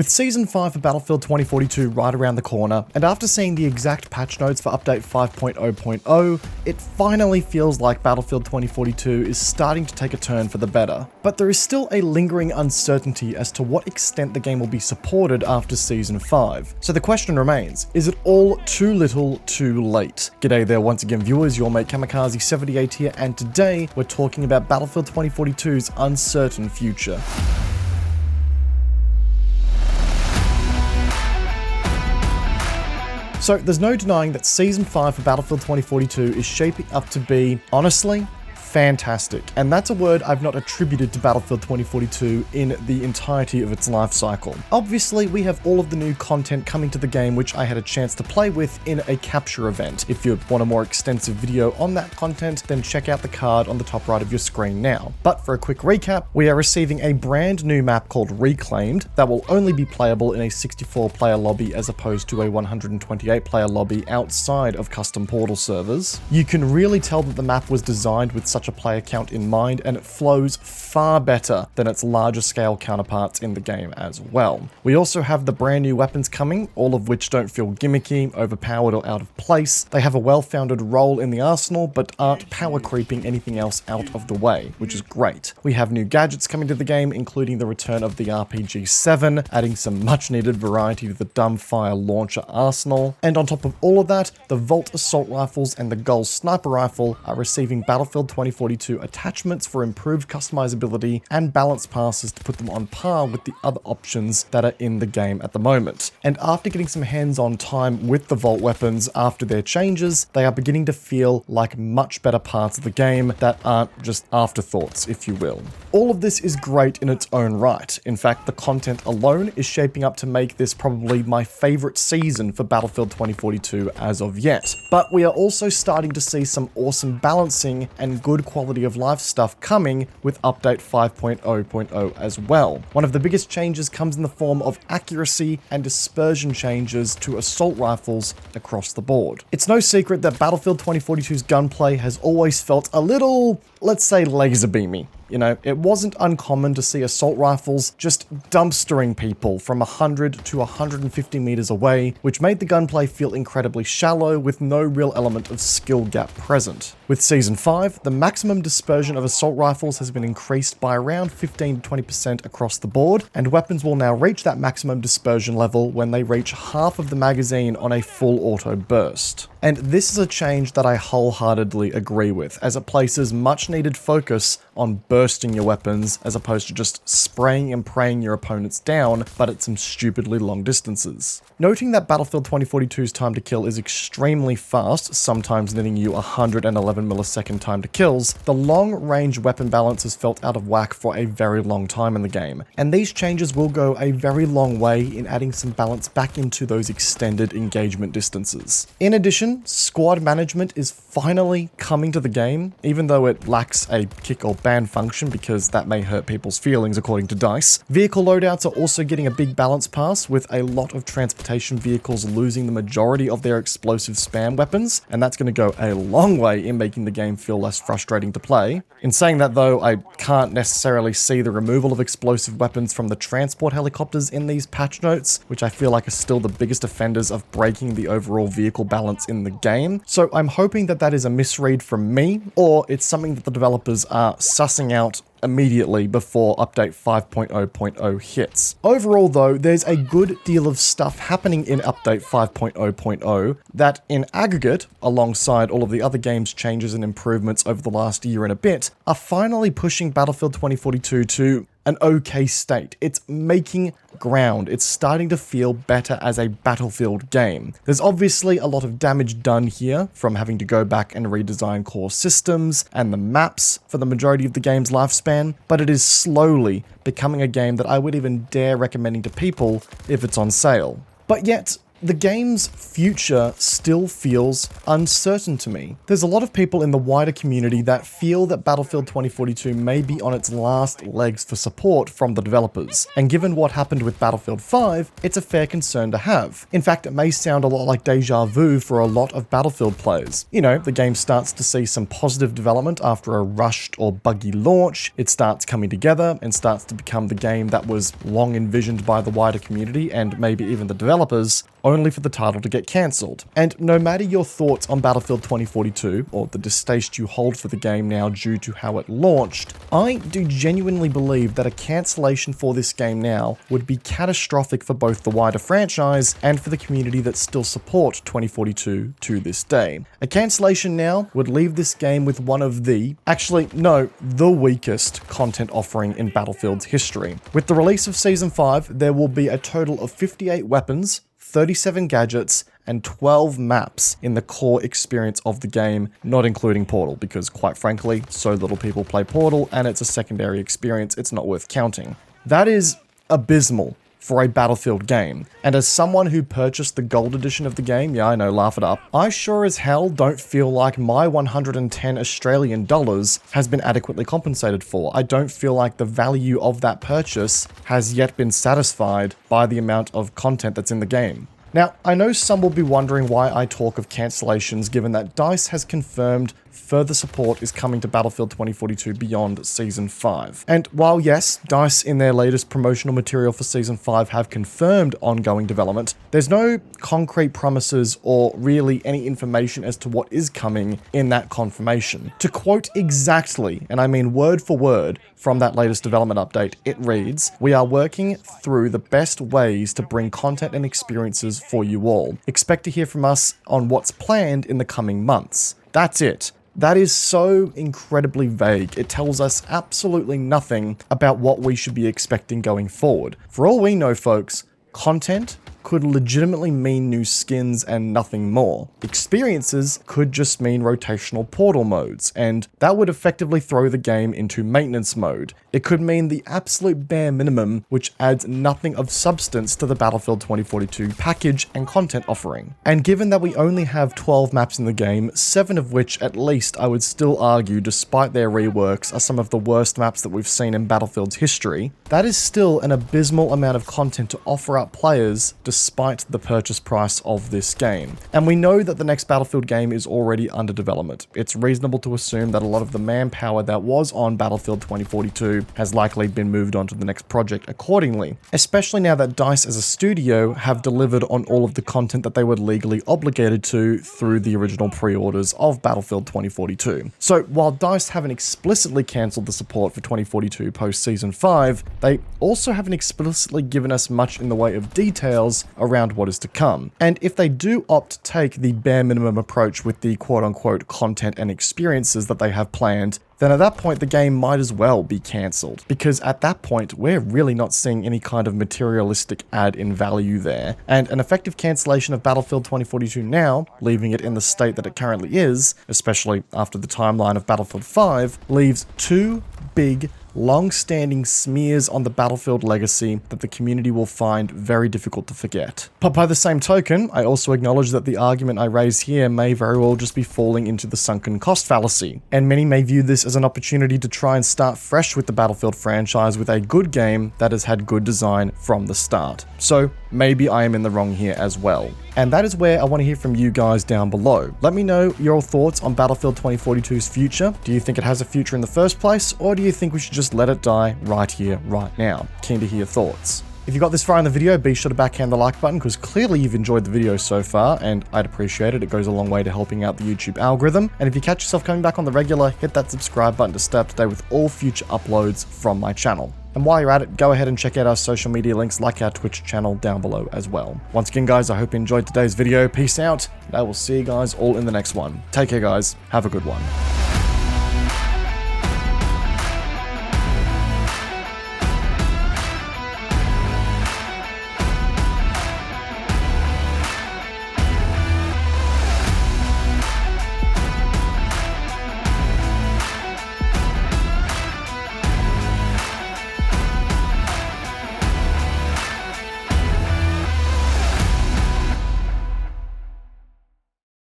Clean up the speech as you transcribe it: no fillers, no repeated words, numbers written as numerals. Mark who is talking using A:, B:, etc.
A: With Season 5 of Battlefield 2042 right around the corner, and after seeing the exact patch notes for Update 5.0.0, it finally feels like Battlefield 2042 is starting to take a turn for the better. But there is still a lingering uncertainty as to what extent the game will be supported after Season 5. So the question remains, is it all too little, too late? G'day there once again viewers, your mate Kamikaze78 here, and today we're talking about Battlefield 2042's uncertain future. So there's no denying that Season 5 for Battlefield 2042 is shaping up to be, honestly, fantastic. And that's a word I've not attributed to Battlefield 2042 in the entirety of its life cycle. Obviously, we have all of the new content coming to the game which I had a chance to play with in a capture event. If you want a more extensive video on that content, then check out the card on the top right of your screen now. But for a quick recap, we are receiving a brand new map called Reclaimed that will only be playable in a 64-player lobby as opposed to a 128-player lobby outside of custom portal servers. You can really tell that the map was designed with such a player count in mind, and it flows far better than its larger scale counterparts in the game as well. We also have the brand new weapons coming, all of which don't feel gimmicky, overpowered or out of place. They have a well-founded role in the arsenal, but aren't power creeping anything else out of the way, which is great. We have new gadgets coming to the game, including the return of the RPG-7, adding some much needed variety to the dumbfire launcher arsenal. And on top of all of that, the Volt assault rifles and the Gull sniper rifle are receiving Battlefield 2042 attachments for improved customizability and balance passes to put them on par with the other options that are in the game at the moment. And after getting some hands-on time with the Volt weapons after their changes, they are beginning to feel like much better parts of the game that aren't just afterthoughts, if you will. All of this is great in its own right. In fact, the content alone is shaping up to make this probably my favorite season for Battlefield 2042 as of yet. But we are also starting to see some awesome balancing and good quality of life stuff coming with Update 5.0.0 as well. One of the biggest changes comes in the form of accuracy and dispersion changes to assault rifles across the board. It's no secret that Battlefield 2042's gunplay has always felt a little, let's say, laser beamy. You know, it wasn't uncommon to see assault rifles just dumpstering people from 100 to 150 meters away, which made the gunplay feel incredibly shallow with no real element of skill gap present. With Season 5, the maximum dispersion of assault rifles has been increased by around 15 to 20% across the board, and weapons will now reach that maximum dispersion level when they reach half of the magazine on a full auto burst. And this is a change that I wholeheartedly agree with, as it places much needed focus on bursting your weapons as opposed to just spraying and praying your opponents down, but at some stupidly long distances. Noting that Battlefield 2042's time to kill is extremely fast, sometimes netting you 111 millisecond time to kills, the long-range weapon balance has felt out of whack for a very long time in the game, and these changes will go a very long way in adding some balance back into those extended engagement distances. In addition, squad management is finally coming to the game, even though it lacks a kick or ban function because that may hurt people's feelings according to DICE. Vehicle loadouts are also getting a big balance pass, with a lot of transportation vehicles losing the majority of their explosive spam weapons, and that's going to go a long way in making the game feel less frustrating to play. In saying that though, I can't necessarily see the removal of explosive weapons from the transport helicopters in these patch notes, which I feel like are still the biggest offenders of breaking the overall vehicle balance in the game. So I'm hoping that that is a misread from me, or it's something that the developers are sussing out immediately before Update 5.0.0 hits. Overall though, there's a good deal of stuff happening in Update 5.0.0 that in aggregate, alongside all of the other game's changes and improvements over the last year and a bit, are finally pushing Battlefield 2042 to an okay state. It's making ground. It's starting to feel better as a Battlefield game. There's obviously a lot of damage done here from having to go back and redesign core systems and the maps for the majority of the game's lifespan, but it is slowly becoming a game that I would even dare recommending to people if it's on sale. But yet, the game's future still feels uncertain to me. There's a lot of people in the wider community that feel that Battlefield 2042 may be on its last legs for support from the developers, and given what happened with Battlefield 5, it's a fair concern to have. In fact, it may sound a lot like deja vu for a lot of Battlefield players. You know, the game starts to see some positive development after a rushed or buggy launch, it starts coming together and starts to become the game that was long envisioned by the wider community and maybe even the developers, only for the title to get cancelled. And no matter your thoughts on Battlefield 2042, or the distaste you hold for the game now due to how it launched, I do genuinely believe that a cancellation for this game now would be catastrophic for both the wider franchise and for the community that still support 2042 to this day. A cancellation now would leave this game with one of the weakest content offering in Battlefield's history. With the release of Season 5, there will be a total of 58 weapons, 37 gadgets, and 12 maps in the core experience of the game, not including Portal, because quite frankly, so little people play Portal and it's a secondary experience, it's not worth counting. That is abysmal for a Battlefield game. And as someone who purchased the gold edition of the game, yeah, I know, laugh it up, I sure as hell don't feel like my 110 Australian dollars has been adequately compensated for. I don't feel like the value of that purchase has yet been satisfied by the amount of content that's in the game. Now, I know some will be wondering why I talk of cancellations given that DICE has confirmed further support is coming to Battlefield 2042 beyond Season 5. And while yes, DICE in their latest promotional material for Season 5 have confirmed ongoing development, there's no concrete promises or really any information as to what is coming in that confirmation. To quote exactly, and I mean word for word, from that latest development update, it reads, "We are working through the best ways to bring content and experiences for you all. Expect to hear from us on what's planned in the coming months." That's it. That is so incredibly vague. It tells us absolutely nothing about what we should be expecting going forward. For all we know, folks, content could legitimately mean new skins and nothing more. Experiences could just mean rotational Portal modes, and that would effectively throw the game into maintenance mode. It could mean the absolute bare minimum, which adds nothing of substance to the Battlefield 2042 package and content offering. And given that we only have 12 maps in the game, 7 of which at least I would still argue, despite their reworks, are some of the worst maps that we've seen in Battlefield's history, that is still an abysmal amount of content to offer up players despite the purchase price of this game. And we know that the next Battlefield game is already under development. It's reasonable to assume that a lot of the manpower that was on Battlefield 2042 has likely been moved on to the next project accordingly, especially now that DICE as a studio have delivered on all of the content that they were legally obligated to through the original pre-orders of Battlefield 2042. So while DICE haven't explicitly cancelled the support for 2042 post Season 5, they also haven't explicitly given us much in the way of details around what is to come. And if they do opt to take the bare minimum approach with the quote-unquote content and experiences that they have planned, then at that point the game might as well be cancelled, because at that point we're really not seeing any kind of materialistic add in value there, and an effective cancellation of Battlefield 2042 now, leaving it in the state that it currently is, especially after the timeline of Battlefield 5, leaves two big long-standing smears on the Battlefield legacy that the community will find very difficult to forget. But by the same token, I also acknowledge that the argument I raise here may very well just be falling into the sunken cost fallacy, and many may view this as an opportunity to try and start fresh with the Battlefield franchise with a good game that has had good design from the start. So maybe I am in the wrong here as well. And that is where I want to hear from you guys down below. Let me know your thoughts on Battlefield 2042's future. Do you think it has a future in the first place, or do you think we should just let it die right here, right now? Keen to hear your thoughts. If you got this far in the video, be sure to backhand the like button, because clearly you've enjoyed the video so far, and I'd appreciate it. It goes a long way to helping out the YouTube algorithm. And if you catch yourself coming back on the regular, hit that subscribe button to stay up to date with all future uploads from my channel. And while you're at it, go ahead and check out our social media links like our Twitch channel down below as well. Once again, guys, I hope you enjoyed today's video. Peace out, and I will see you guys all in the next one. Take care, guys. Have a good one.